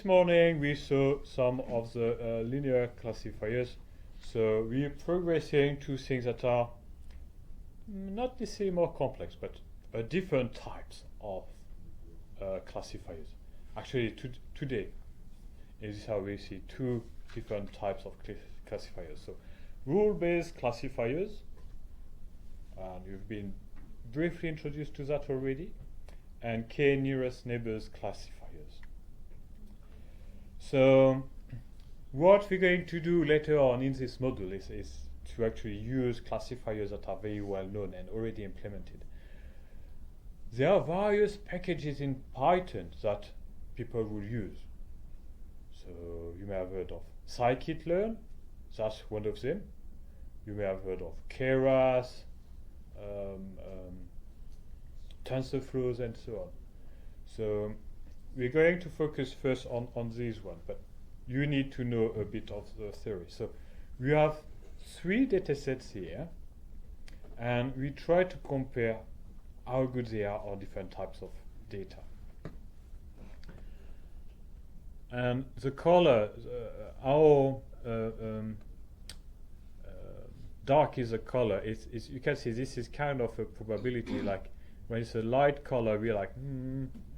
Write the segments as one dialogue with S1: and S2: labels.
S1: this morning we saw some of the linear classifiers. So we're progressing to things that are not necessarily more complex, but different types of classifiers. Actually, today is how we see two different types of classifiers. So rule-based classifiers, and you've been briefly introduced to that already, and k-nearest neighbors classifiers. So what we're going to do later on in this module is to actually use classifiers that are very well known and already implemented. There are various packages in Python that people will use. So you may have heard of scikit-learn, that's one of them. You may have heard of keras, TensorFlows, and so on. So we're going to focus first on this one, but you need to know a bit of the theory. So we have 3 datasets here, and we try to compare how good they are on different types of data. And the color, how dark is the color, is you can see this is kind of a probability. Like when it's a light color, we're like,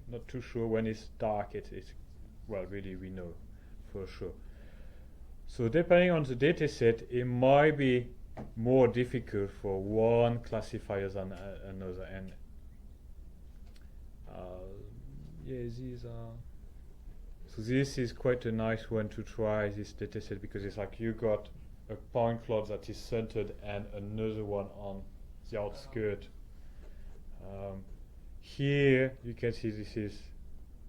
S1: not too sure. When it's dark, it's well, really we know for sure. So depending on the data set, it might be more difficult for one classifier than another. And yeah, these are. So this is quite a nice one to try, this data set, because it's like you got a point cloud that is centered and another one on the outskirt. Here you can see this is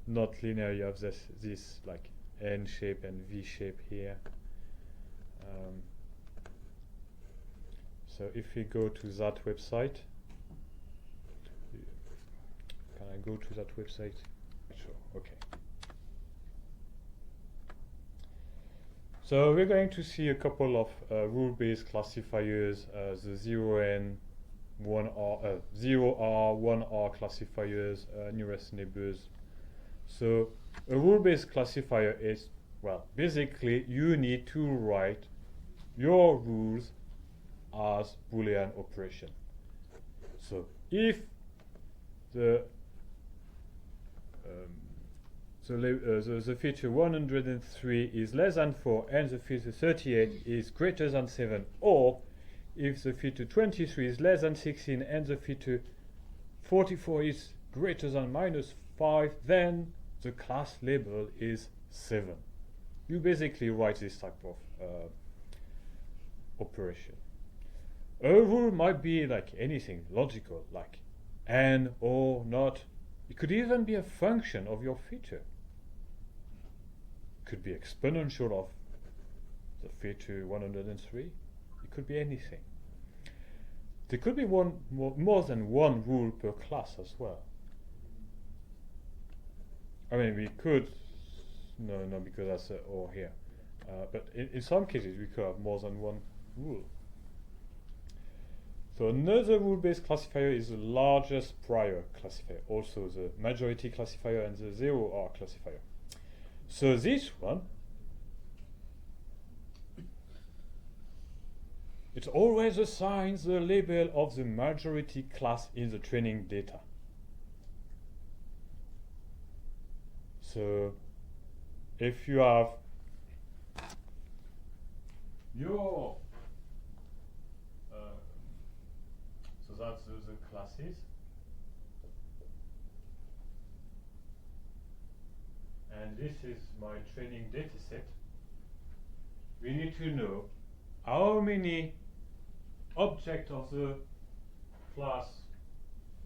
S1: not linear. You have this like N shape and V shape here. So if we go to that website, can I go to that website? Sure. Okay. So we're going to see a couple of rule-based classifiers, the 0n, 1r, 0r, 1r classifiers, nearest neighbors. So a rule-based classifier is, well, basically you need to write your rules as Boolean operation. So if the the feature 103 is less than 4 and the feature 38 is greater than 7, or if the feature 23 is less than 16 and the feature 44 is greater than -5, then the class label is 7. You basically write this type of operation. A rule might be like anything logical, like and or not. It could even be a function of your feature. It could be exponential of the feature 103. It could be anything. There could be more than one rule per class as well. I mean, we could, no, because that's or here. But in some cases, we could have more than one rule. So another rule-based classifier is the largest prior classifier, also the majority classifier and the 0R classifier. So this one, it always assigns the label of the majority class in the training data. So if you have your so that's the classes, and this is my training data set. We need to know how many objects of the class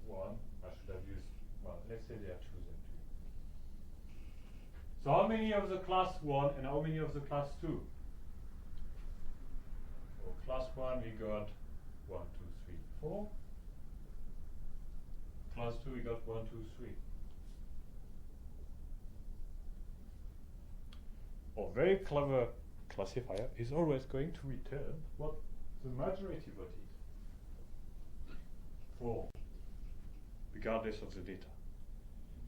S1: 1, I should have used, well, let's say there are 2 then. So how many of the class 1 and how many of the class 2? For class 1 we got 1, 2, 3, 4. Class 2 we got 1, 2, 3. A very clever classifier is always going to return what the majority voted for, regardless of the data.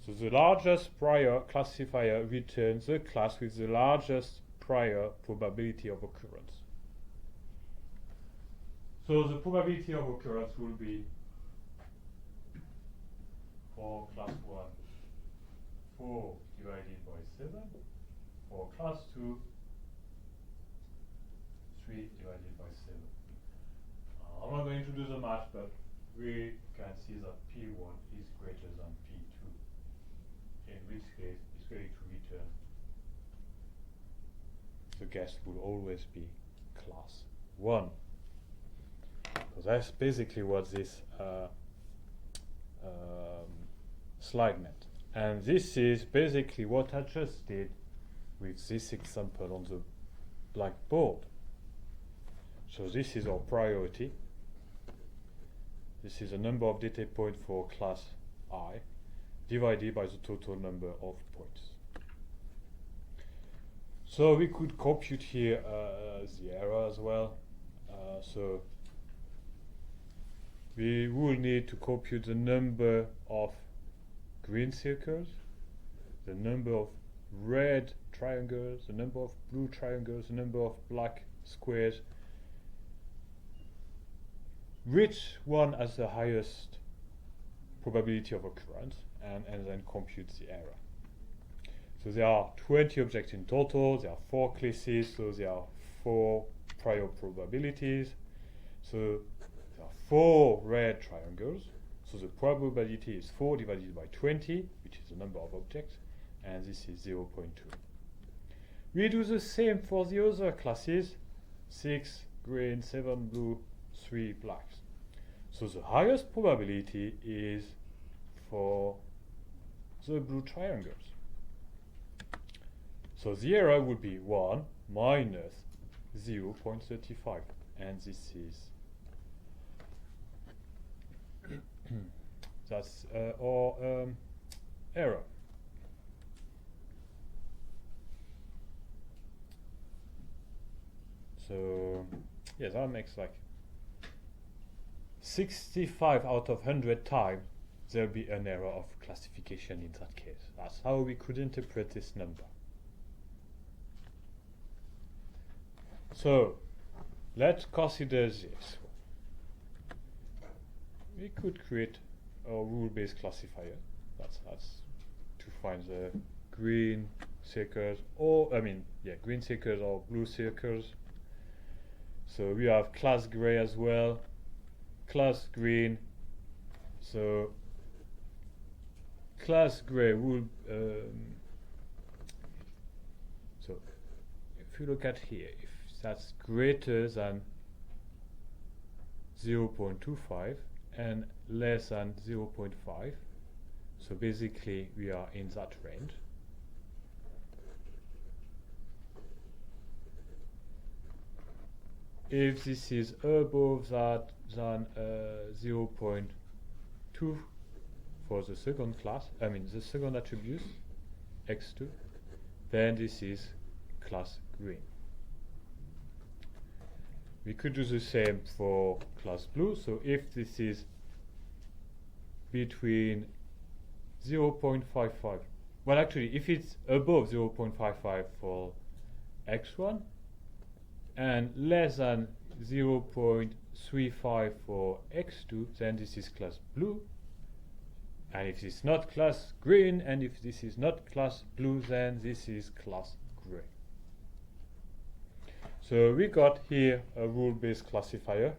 S1: So the largest prior classifier returns the class with the largest prior probability of occurrence. So the probability of occurrence will be for class 1, 4 divided by 7, for class 2, 3 divided by 7. I'm not going to do the math, but we can see that P1 is greater than P2, in which case it's going to return. The guess will always be class 1. So that's basically what this slide meant. And this is basically what I just did with this example on the blackboard. So this is our priority. This is the number of data points for class I divided by the total number of points. So we could compute here the error as well. So we will need to compute the number of green circles, the number of red triangles, the number of blue triangles, the number of black squares, which one has the highest probability of occurrence, and then compute the error. So there are 20 objects in total, there are 4 classes, so there are 4 prior probabilities. So there are 4 red triangles, so the probability is 4 divided by 20, which is the number of objects, and this is 0.2. We do the same for the other classes, 6 green, 7 blue, 3 blacks. So the highest probability is for the blue triangles. So the error would be 1 minus 0.35, and this is that's our error. So yeah, that makes like 65 out of 100 times there'll be an error of classification in that case. That's how we could interpret this number. So let's consider this. We could create a rule-based classifier. That's to find the green circles, or green circles or blue circles. So we have class gray as well, class green. So class gray will. So if you look at here, if that's greater than 0.25 and less than 0.5, so basically we are in that range. If this is above that than 0.2 for the second class, the second attribute, x2, then this is class green. We could do the same for class blue. So if this is between 0.55, well actually if it's above 0.55 for x1 and less than 0.35 for x2, then this is class blue. And if it's not class green, and if this is not class blue, then this is class gray. So we got here a rule-based classifier,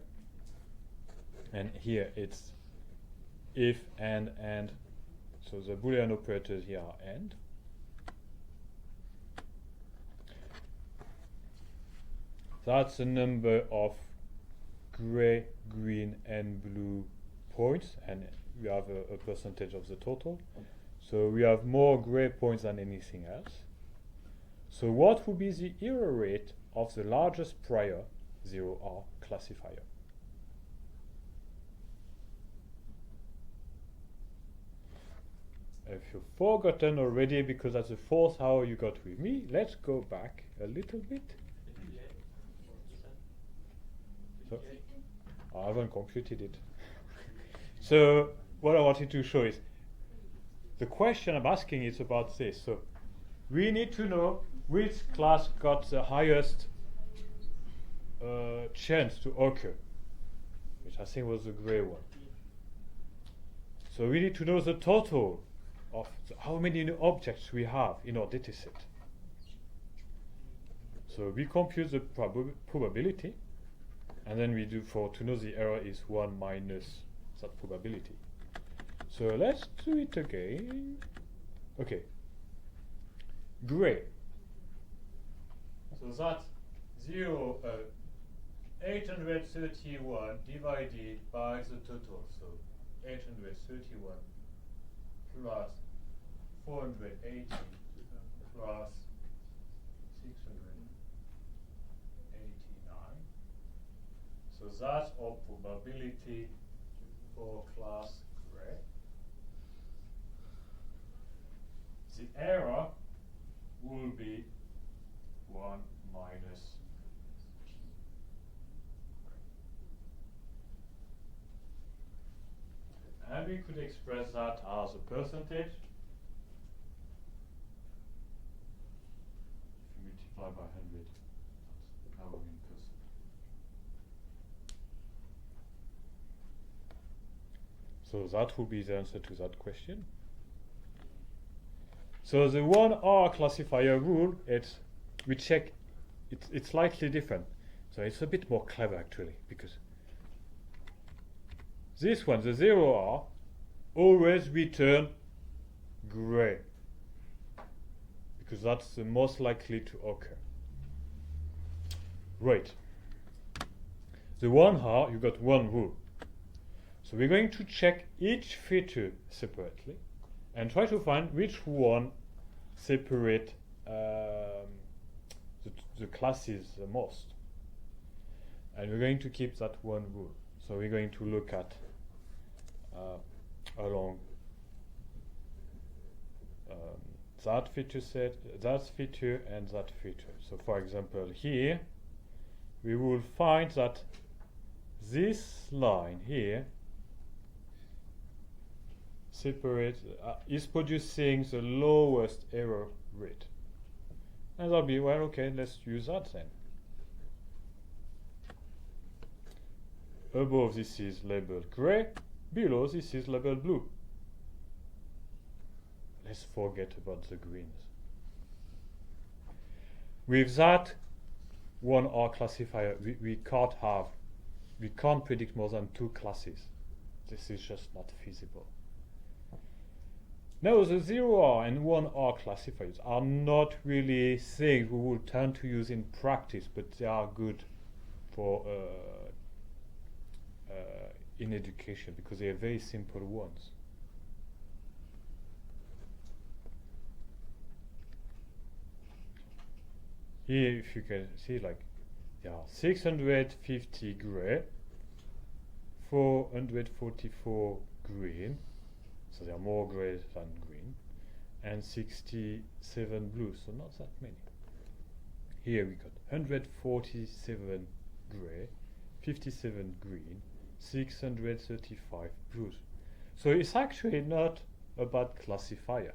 S1: and here it's if and, so the Boolean operators here are and. That's the number of gray, green, and blue points, and we have a percentage of the total. So we have more gray points than anything else. So what would be the error rate of the largest prior 0R classifier? If you've forgotten already, because that's the 4th hour you got with me, let's go back a little bit. So, I haven't computed it. So what I wanted to show is the question I'm asking is about this. So we need to know which class got the highest chance to occur, which I think was the gray one. So we need to know the total of how many new objects we have in our dataset. So we compute the probability, and then we do to know the error is 1 minus that probability. So let's do it again. Okay. Gray. So that's 831 divided by the total. So 831 plus 480 plus 689. So that's our probability for class gray. The error will be 1 minus and we could express that as a percentage. If you multiply by 100, that's our in percent. So that will be the answer to that question. So the 1R classifier rule, we check, it's slightly different. So it's a bit more clever actually, because this one, the 0R, always return gray, because that's the most likely to occur. Right. The 1R, you got one rule. So we're going to check each feature separately and try to find which one separate the classes the most. And we're going to keep that one rule. So we're going to look at along that feature set, that feature, and that feature. So for example, here we will find that this line here is producing the lowest error rate. And that'll be, well, okay, let's use that then. Above this is labeled gray, below this is labeled blue. Let's forget about the greens. With that 1R classifier, we can't predict more than 2 classes. This is just not feasible. Now the 0R and 1R classifiers are not really things we will tend to use in practice, but they are good for in education because they are very simple ones. Here, if you can see, like, there are 650 gray, 444 green, so there are more gray than green, and 67 blue, so not that many. Here we got 147 gray, 57 green, 635 blues. So it's actually not a bad classifier.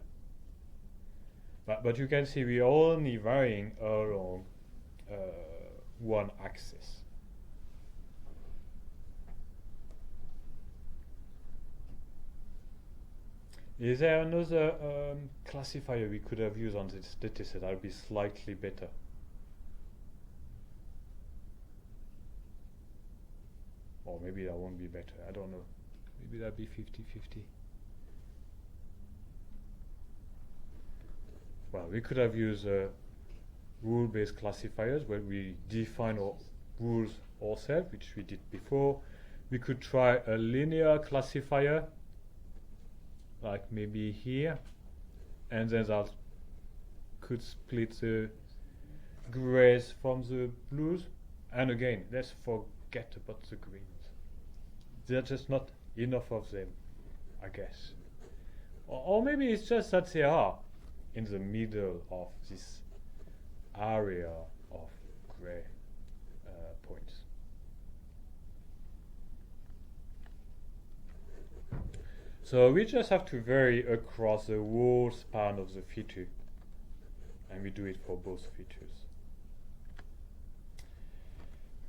S1: But you can see we are only varying along one axis. Is there another classifier we could have used on this dataset that would be slightly better? Or maybe that won't be better, I don't know. Maybe that'd be 50-50. Well, we could have used rule-based classifiers where we define our rules ourselves, which we did before. We could try a linear classifier, like maybe here, and then that could split the grays from the blues. And again, let's forget about the greens. There are just not enough of them, I guess. Or maybe it's just that they are in the middle of this area of gray points. So we just have to vary across the whole span of the feature, and we do it for both features.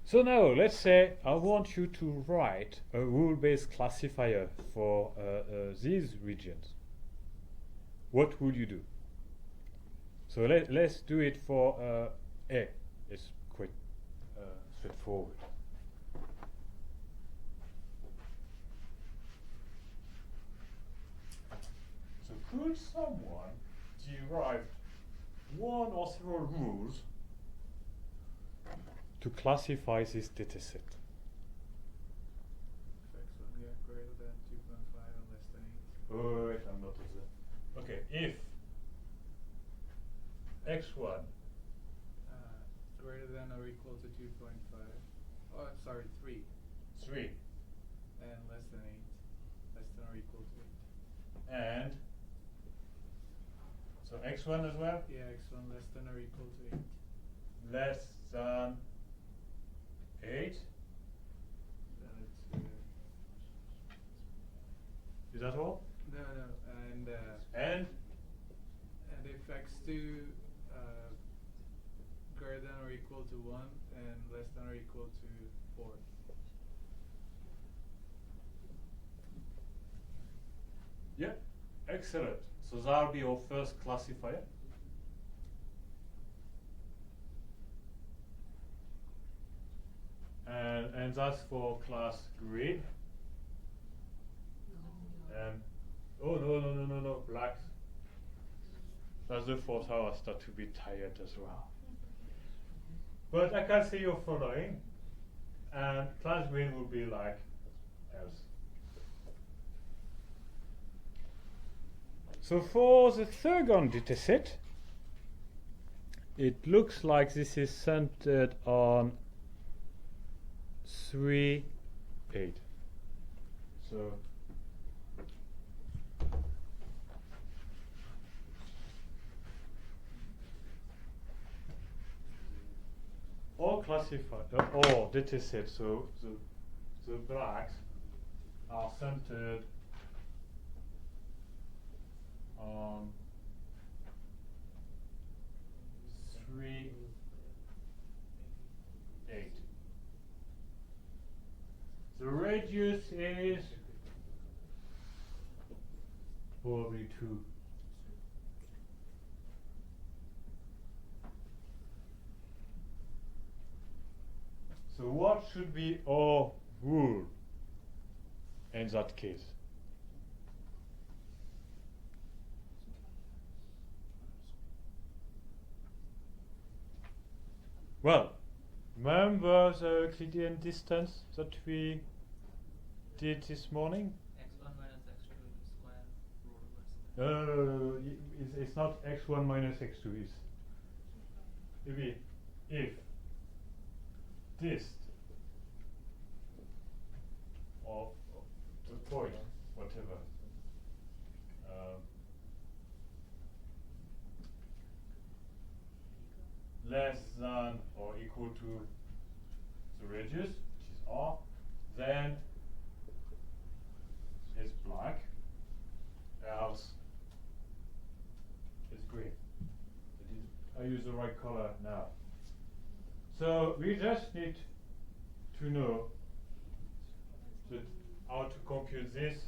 S1: So now let's say I want you to write a rule-based classifier for these regions. What would you do? So let's do it for A. It's quite straightforward. So could someone derive one or several rules to classify this dataset?
S2: Greater than 2.5 and less than 8.
S1: Oh, wait, I'm not at that. Okay, if x1
S2: Greater than or equal to 2.5. Oh, sorry, 3.
S1: 3
S2: And less than 8. Less than or equal to 8.
S1: and so x1 as well,
S2: Yeah, x1 less than or equal to 8.
S1: less than 8.
S2: Then it's
S1: Is that all?
S2: no, and
S1: And
S2: if x2 greater than or equal to 1 and less than or equal to 4.
S1: yeah, excellent. So that'll be our first classifier. And that's for class green. Oh no, blacks. That's the fourth hour. I start to be tired as well. But I can see you're following. And class green will be like else. So for the third dataset, it looks like this is centered on 3, 8. So all all datasets, so the blacks are centered on 3, 8. The radius is probably 2. So what should be our rule in that case? Well, remember the Euclidean distance that we did this morning?
S3: x1 minus x2 square rule
S1: No, it's not x1 minus x2. It's maybe if dist of the point, whatever, less than or equal to the radius, which is r, then it's black, else it's green. I use the right color now. So we just need to know how to compute this,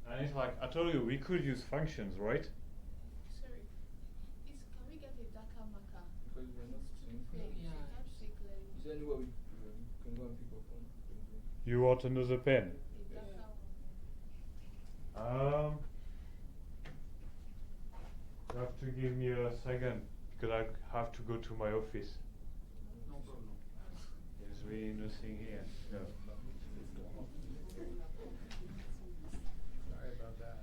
S1: and it's like I told you we could use functions, right?
S4: Sorry. Can we get a darker marker?
S5: Because we're not seeing.
S4: Yeah. I can't see clearly.
S5: Is there anywhere we can go and pick up on?
S1: You want another pen?
S4: A darker
S1: You have to give me a second because I have to go to my office.
S3: No problem.
S1: There's really nothing here. No.
S2: Sorry about that.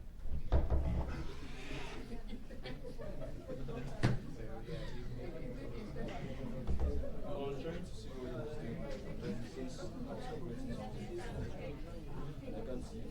S5: I was trying to see what it was doing, but then since I was operating something, I can't see it.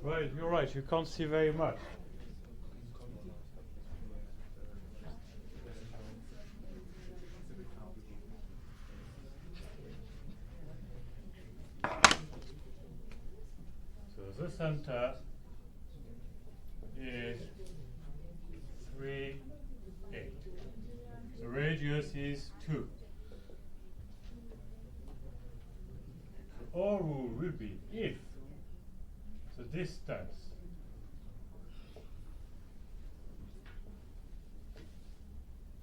S1: Right, you're right, you can't see very much. So the center is 3, 8. The radius is 2. Our rule will be if the distance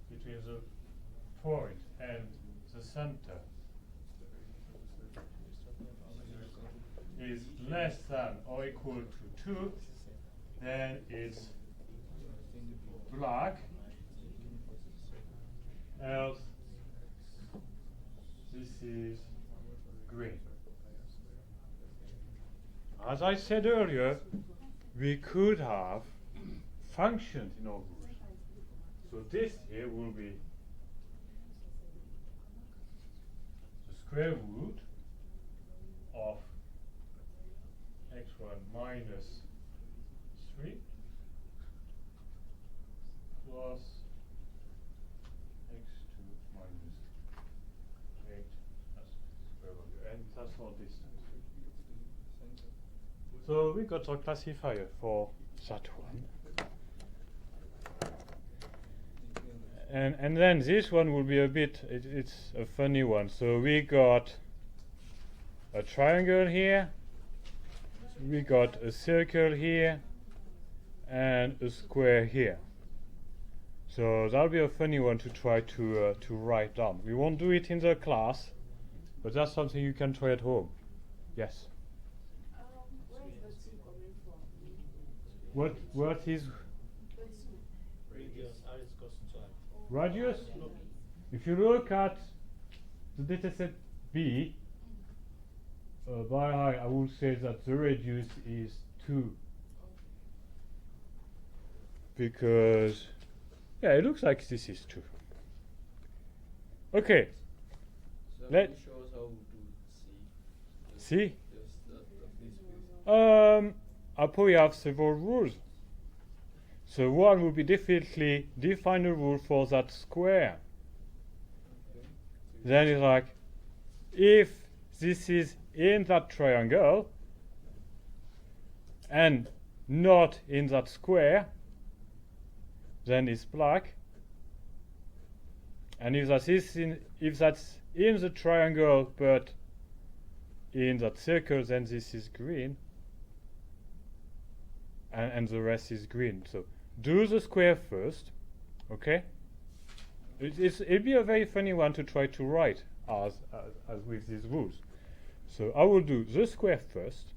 S1: between the point and the center is less than or equal to 2, then it's black, else this is green. As I said earlier, we could have functions in our rules. So this here will be the square root of x1 minus 3 plus x2 minus 8 as square value, and that's our distance. So we got our classifier for that one. And then this one will be a bit, it's a funny one. So we got a triangle here, we got a circle here, and a square here. So that'll be a funny one to try to write down. We won't do it in the class, but that's something you can try at home. Yes? What is radius? If you look at the dataset B, by eye, I will say that the radius is 2. Because, yeah, it looks like this is 2. Okay.
S5: So
S1: Let
S5: who shows how to
S1: see?
S5: this
S1: I probably have several rules. So one will be definitely define a rule for that square.
S5: Okay.
S1: Then it's like, if this is in that triangle and not in that square, then it's black. And if that's in the triangle but in that circle, then this is green. And the rest is green. So do the square first, okay? It'll be a very funny one to try to write as with these rules. So I will do the square first.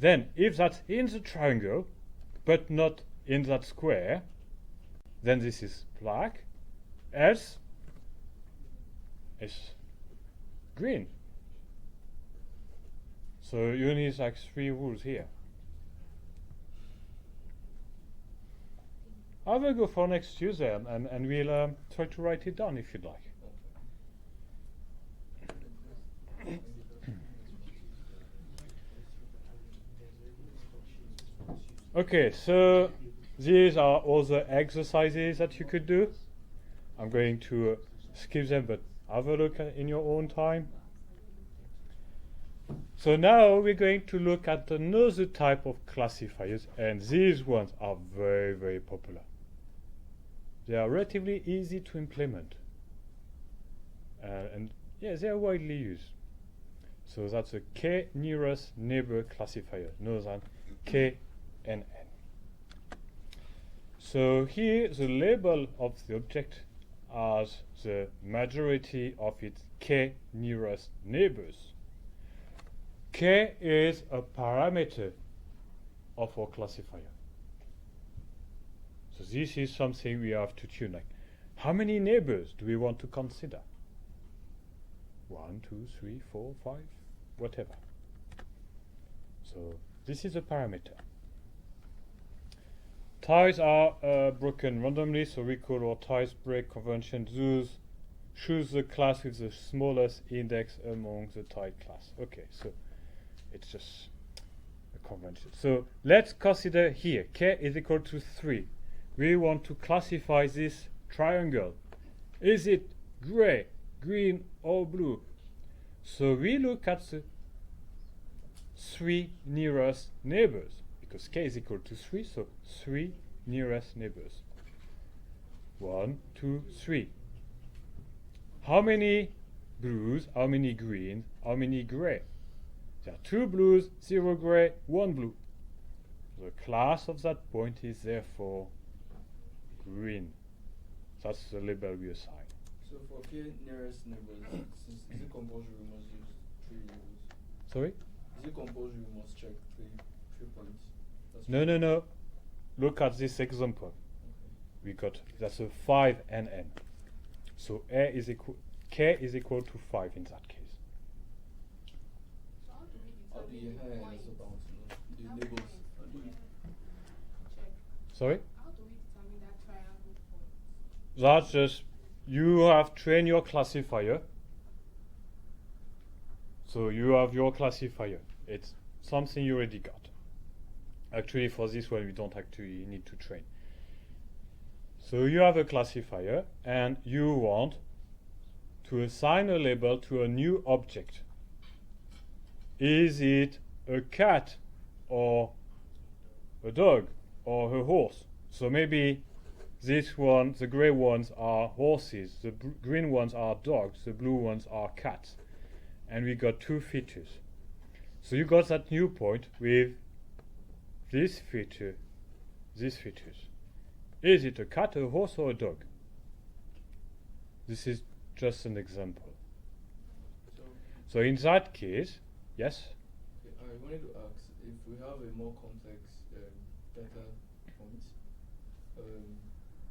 S1: Then, if that's in the triangle, but not in that square, then this is black, else it's green. So you need like 3 rules here. I will go for next Tuesday and we'll try to write it down if you'd like. Okay, so these are all the exercises that you could do. I'm going to skip them, but have a look in your own time. So now we're going to look at another type of classifiers, and these ones are very, very popular. They are relatively easy to implement. And yeah, they are widely used. So that's a k-nearest neighbor classifier, known as KNN. So here the label of the object has the majority of its k-nearest neighbors. K is a parameter of our classifier. So this is something we have to tune, like how many neighbors do we want to consider? 1, 2, 3, 4, 5, whatever. So this is a parameter. Ties are broken randomly, so we call our ties break convention. Those choose the class with the smallest index among the tied class. Okay, so it's just a convention. So let's consider here k is equal to 3. We want to classify this triangle. Is it gray, green, or blue? So we look at the 3 nearest neighbors, because k is equal to 3, so 3 nearest neighbors. 1, 2, 3. How many blues, how many greens, how many gray? There are 2 blues, 0 gray, 1 blue. The class of that point is therefore green. That's the label we assign.
S5: So for k nearest neighbors, is it compulsory we must use 3 rules?
S1: Sorry?
S5: Is it compulsory we must check 3 points?
S1: No. Look at this example. We got that's a 5 and n. So k is equal to 5 in that case.
S4: So how do we
S5: How do you
S4: determine the
S5: have
S4: point?
S5: the neighbors? How do you
S4: Check.
S1: Sorry?
S4: How do we determine that triangle point?
S1: That's just you have trained your classifier. So you have your classifier. It's something you already got. Actually, for this one, we don't actually need to train. So you have a classifier, and you want to assign a label to a new object. Is it a cat, or a dog, or a horse? So maybe this one, the gray ones are horses, the green ones are dogs, the blue ones are cats. And we got 2 features. So you got that new point with this feature, these features. Is it a cat, a horse, or a dog? This is just an example. So in that case, yes?
S5: Okay, I wanted to ask, if we have a more complex data point,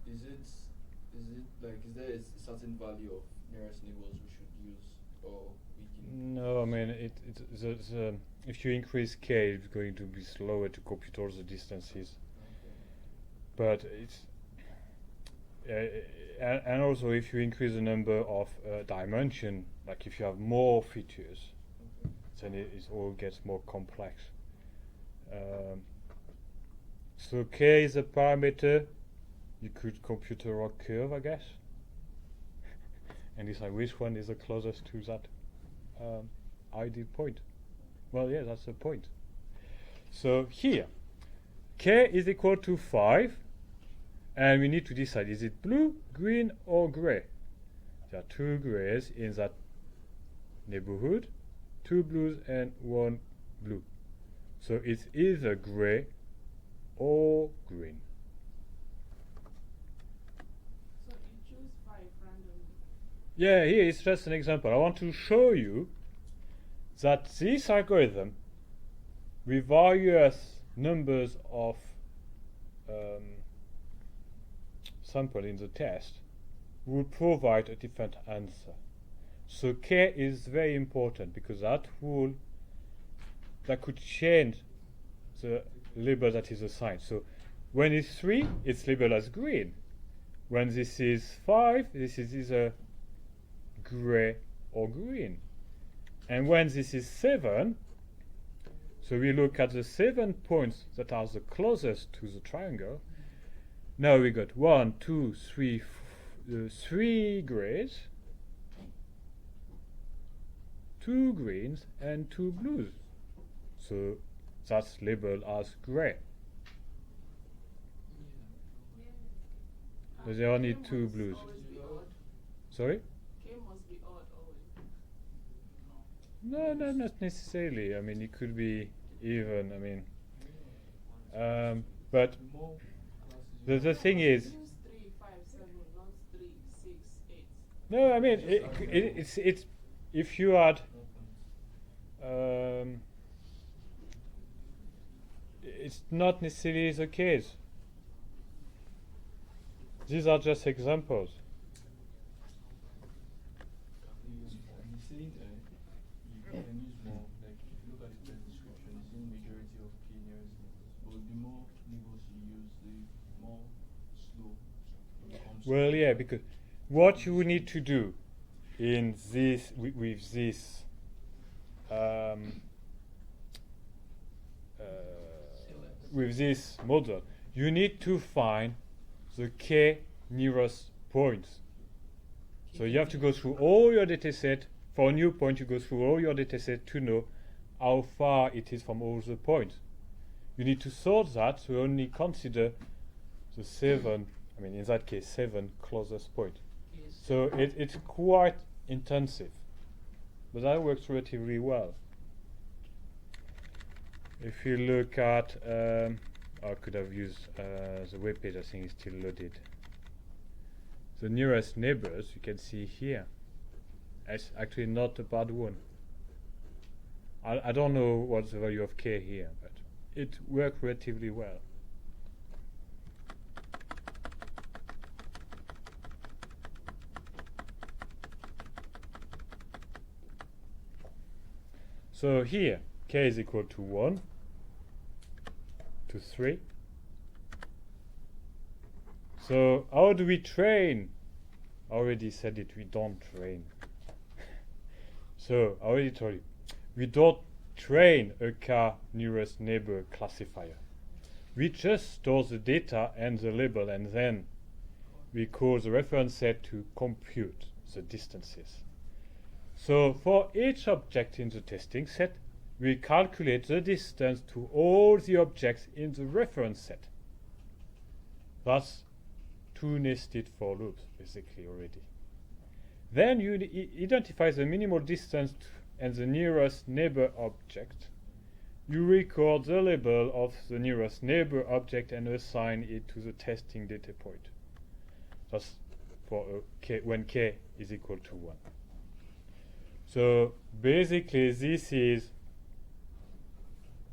S5: is there a certain value of nearest neighbors we should use, or we can?
S1: No, I mean if you increase k, it's going to be slower to compute all the distances.
S5: Okay.
S1: But it's and also if you increase the number of dimension, like if you have more features,
S5: Okay.
S1: then it all gets more complex. So k is a parameter. You could compute a rock curve, I guess, and decide which one is the closest to that ideal point. Well, yeah, that's the point. So here, k is equal to 5, and we need to decide, is it blue, green, or gray? There are 2 grays in that neighborhood, 2 blues and 1 blue. So it's either gray or green.
S4: So you choose 5 randomly.
S1: Yeah, here is just an example. I want to show you that this algorithm with various numbers of sample in the test would provide a different answer. So k is very important because that rule that could change the label that is assigned. So when it's 3, it's labeled as green. When this is 5, this is either gray or green. And when this is 7, so we look at the 7 points that are the closest to the triangle. Now we got 1, 2, 3, 3 grays, 2 greens, and 2 blues. So that's labeled as gray. There are only 2 blues. Sorry?
S6: K must be odd always.
S1: No, not necessarily. I mean, it could be even. I mean, but the thing is,
S6: Use 3, 5, 7, not 3, 6, 8.
S1: no, I mean, it's if you had, it's not necessarily the case. These are just examples.
S5: He's saying you can use more, like if you look at the test description, it's in majority of k nearest neighbors. But the more neighbors you use, the more slow it becomes.
S1: Well, yeah, because what you need to do in this with this with this model, you need to find the k nearest points. So you have to go through all your dataset. For a new point, you go through all your dataset to know how far it is from all the points. You need to sort that, so only consider the 7, I mean in that case 7 closest points.
S3: Yes.
S1: So it's quite intensive, but that works relatively well. If you look at, I could have used the web page, I think it's still loaded. The nearest neighbors, you can see here. It's actually not a bad one. I don't know what's the value of k here, but it worked relatively well. So here, k is equal to 1, to 3. So how do we train? I already said it, we don't train. So I already told you, we don't train a k nearest neighbor classifier. We just store the data and the label, and then we call the reference set to compute the distances. So for each object in the testing set, we calculate the distance to all the objects in the reference set. That's 2 nested for loops, basically, already. Then you identify the minimal distance and the nearest neighbor object. You record the label of the nearest neighbor object and assign it to the testing data point. That's for k, when k is equal to 1. So basically this is,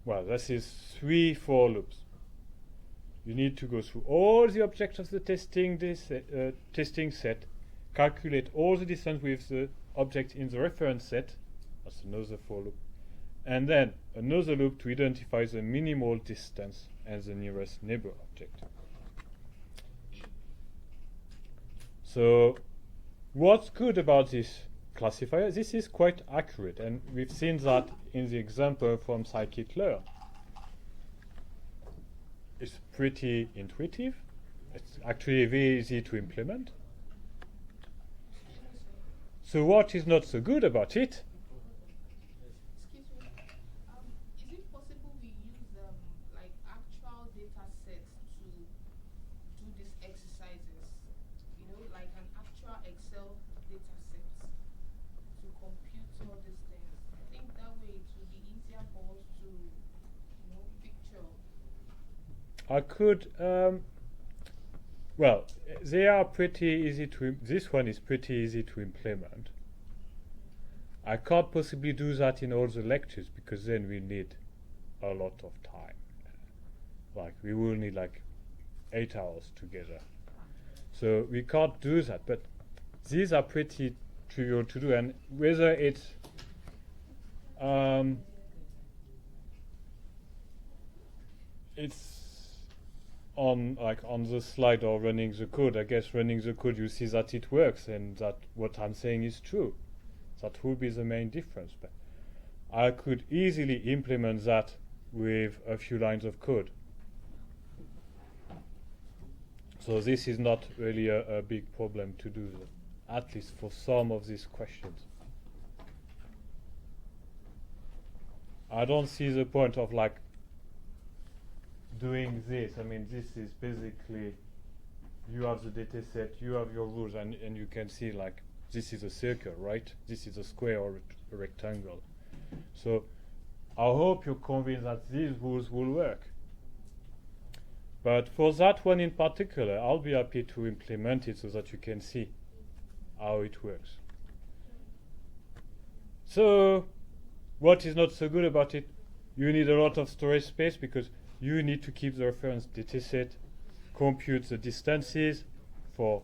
S1: well, this is 3 for loops. You need to go through all the objects of the testing set, calculate all the distance with the object in the reference set, that's another for loop, and then another loop to identify the minimal distance and the nearest neighbor object. So what's good about this classifier? This is quite accurate, and we've seen that in the example from scikit-learn. It's pretty intuitive. It's actually very easy to implement. So what is not so good about it?
S4: Excuse me. Is it possible we use like actual data sets to do these exercises? You know, like an actual Excel data set to compute all these things. I think that way it will be easier for us to, you know, picture.
S1: I could, well, they are pretty easy to, this one is pretty easy to implement. I can't possibly do that in all the lectures because then we need a lot of time. Like, we will need like 8 hours together. So we can't do that, but these are pretty trivial to do, and whether it's on the slide or running the code. I guess running the code you see that it works and that what I'm saying is true. That will be the main difference. But I could easily implement that with a few lines of code. So this is not really a big problem to do that, at least for some of these questions. I don't see the point of like doing this. I mean, this is basically you have the data set, you have your rules, and you can see like this is a circle, right? This is a square or a rectangle. So I hope you're convinced that these rules will work. But for that one in particular, I'll be happy to implement it so that you can see how it works. So what is not so good about it? You need a lot of storage space because you need to keep the reference dataset, compute the distances for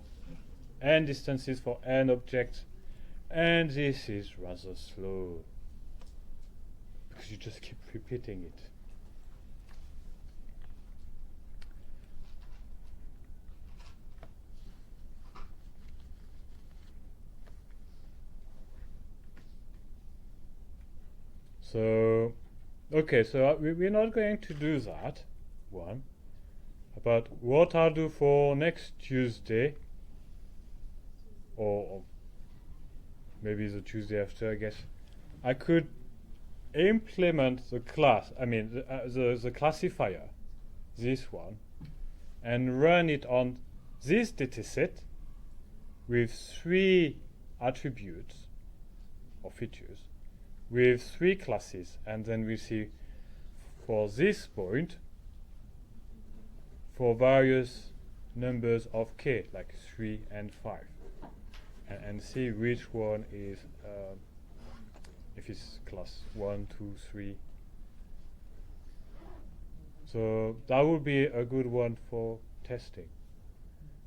S1: n distances for n objects, and this is rather slow because you just keep repeating it. So, okay, so we're not going to do that one. But what I'll do for next Tuesday, or maybe the Tuesday after, I guess, I could implement the class, I mean the classifier, this one, and run it on this dataset with 3 attributes or features, with 3 classes, and then we see for this point for various numbers of k, like 3 and 5, and see which one is if it's class 1, 2, 3. So that would be a good one for testing.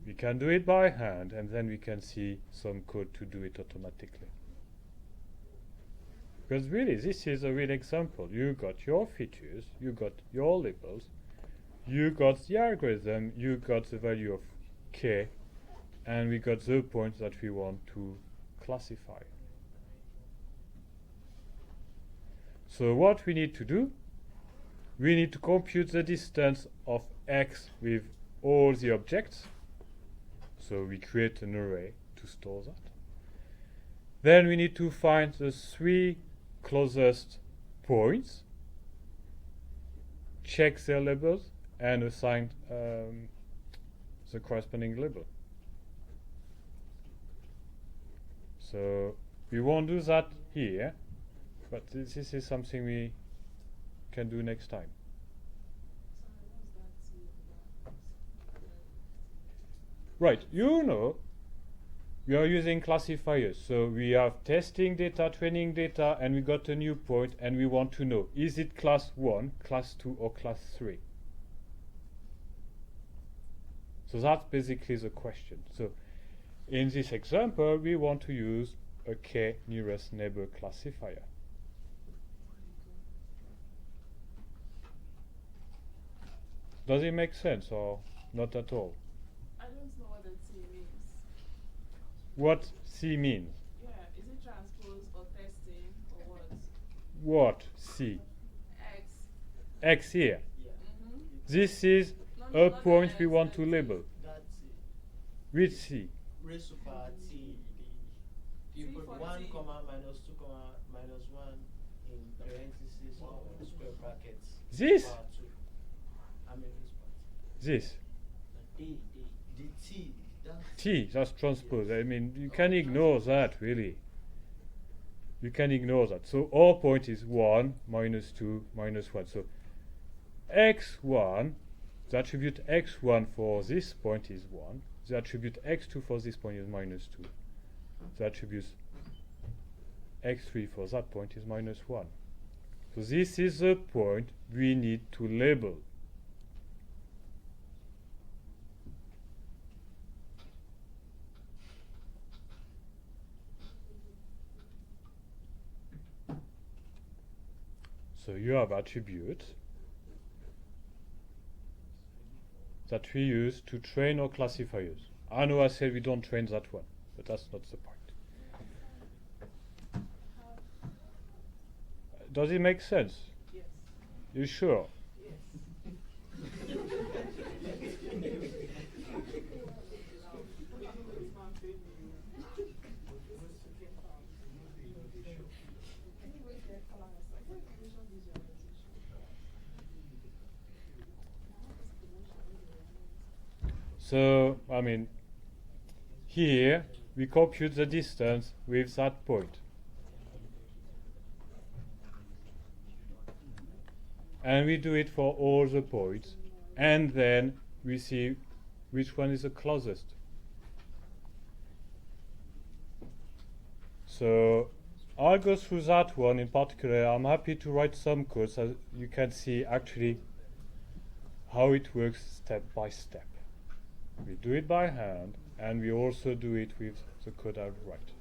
S1: We can do it by hand, and then we can see some code to do it automatically. Because really, this is a real example. You got your features, you got your labels, you got the algorithm, you got the value of k, and we got the point that we want to classify. So what we need to do, we need to compute the distance of x with all the objects. So we create an array to store that. Then we need to find the 3 closest points, check their labels, and assign the corresponding label. So we won't do that here, but this is something we can do next time. Right, you know, we are using classifiers. So we have testing data, training data, and we got a new point, and we want to know, is it class 1, class 2, or class 3? So that's basically the question. So in this example, we want to use a k nearest neighbor classifier. Does it make sense or not at all?
S6: I don't know what the T means.
S1: What C means?
S6: Yeah, is it transpose or testing or what?
S1: What C?
S6: X.
S1: X here.
S3: Yeah.
S1: This is
S6: No,
S1: a
S6: not
S1: point
S6: the
S1: we
S6: X,
S1: want
S6: the
S1: to
S6: T.
S1: label.
S3: That's
S1: Which C?
S3: raised to power T. You
S6: T
S3: put
S6: for
S3: 1
S6: T.
S3: comma minus 2 comma minus 1 in parentheses or square brackets.
S1: This?
S3: Power 2. I mean this part.
S1: This.
S3: The T. That's
S1: T, that's transpose. I mean, you can ignore that, really. You can ignore that. So our point is 1, minus 2, minus 1. So x1, the attribute x1 for this point is 1. The attribute x2 for this point is minus 2. The attribute x3 for that point is minus 1. So this is the point we need to label. So you have attributes that we use to train our classifiers. I know I said we don't train that one, but that's not the point. Does it make sense?
S6: Yes.
S1: You sure?
S6: Yes.
S1: So, I mean, here we compute the distance with that point. And we do it for all the points, and then we see which one is the closest. So I'll go through that one in particular. I'm happy to write some code so you can see actually how it works step by step. We do it by hand, and we also do it with the code I'll write.